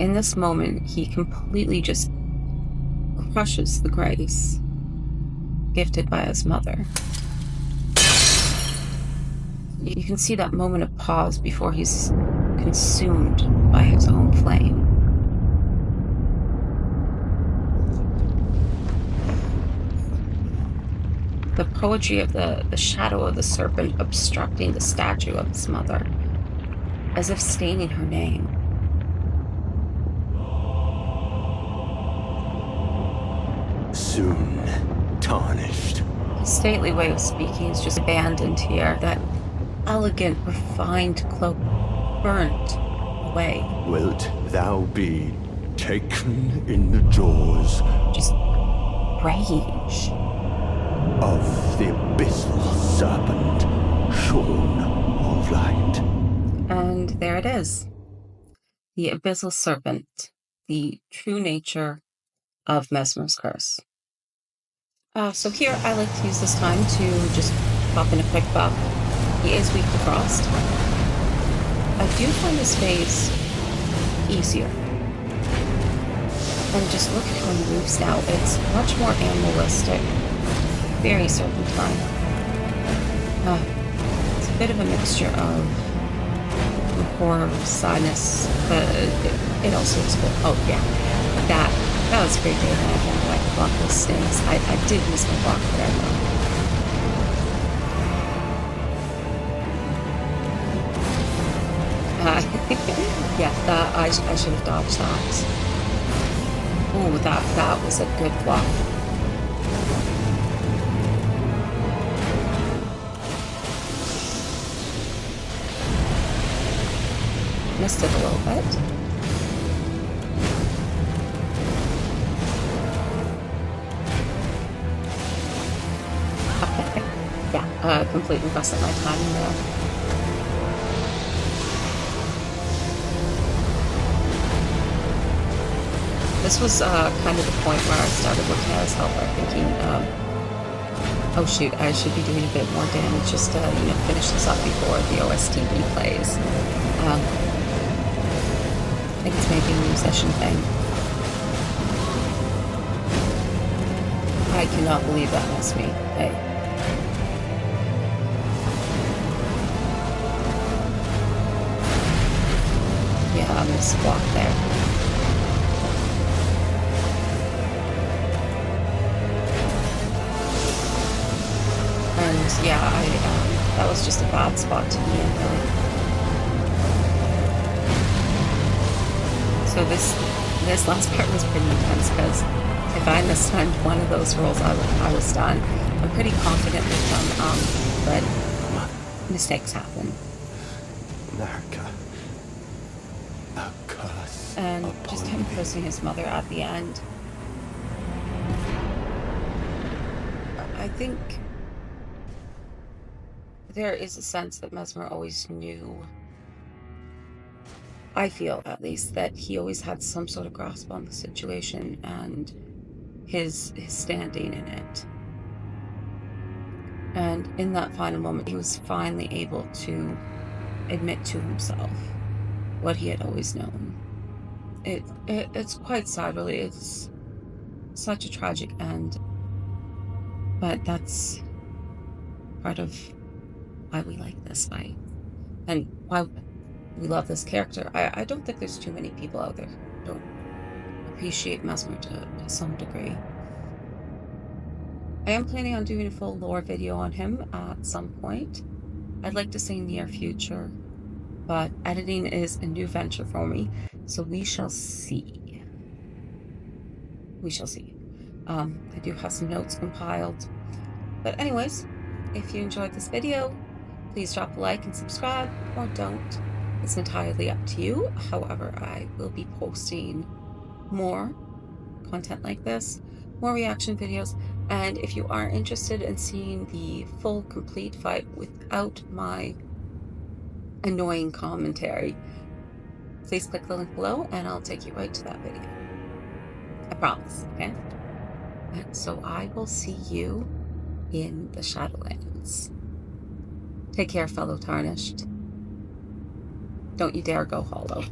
in this moment, he completely just crushes the grace gifted by his mother. You can see that moment of pause before he's consumed by his own flame. The poetry of the shadow of the serpent obstructing the statue of his mother, as if staining her name. Soon tarnished. His stately way of speaking is just abandoned here. That elegant, refined cloak burnt away. Wilt thou be taken in the jaws Just rage of the abyssal serpent, shorn of light? And there it is. The abyssal serpent, the true nature of Messmer's curse. So here I like to use this time to just pop in a quick buff. He is weak to frost. I do find this phase easier. And just look at how he moves now. It's much more animalistic. Very serpentine. It's a bit of a mixture of horror, sadness, but it also is good. Oh yeah, that was a great day. And I don't know why the block those stings. I did miss my block there though. Yeah, I should have dodged that. Ooh, that was a good block. Missed it a little bit. Yeah, completely busted my timing there. This was kind of the point where I started looking at his health bar thinking, oh shoot, I should be doing a bit more damage just to, finish this up before the OST replays. I think it's maybe a musician thing. I cannot believe that missed me. Hey. Yeah, I missed a block there. And yeah, that was just a bad spot to be in, really. So this last part was pretty intense because if I mistimed one of those rolls, I was done. I'm pretty confident with them, but mistakes happen. America, a curse. And just him cursing his mother at the end. I think there is a sense that Messmer always knew, I feel at least, that he always had some sort of grasp on the situation and his standing in it. And in that final moment, he was finally able to admit to himself what he had always known. It's quite sad, really. It's such a tragic end. But that's part of why we like this fight. And why we love this character. I don't think there's too many people out there who don't appreciate Messmer to some degree. I am planning on doing a full lore video on him at some point. I'd like to say near future, but editing is a new venture for me, so we shall see. We shall see. I do have some notes compiled. But anyways, if you enjoyed this video, please drop a like and subscribe, or don't. It's entirely up to you. However, I will be posting more content like this, more reaction videos, and if you are interested in seeing the full complete fight without my annoying commentary, please click the link below and I'll take you right to that video. I promise, okay? And so I will see you in the Shadowlands. Take care, fellow Tarnished. Don't you dare go hollow.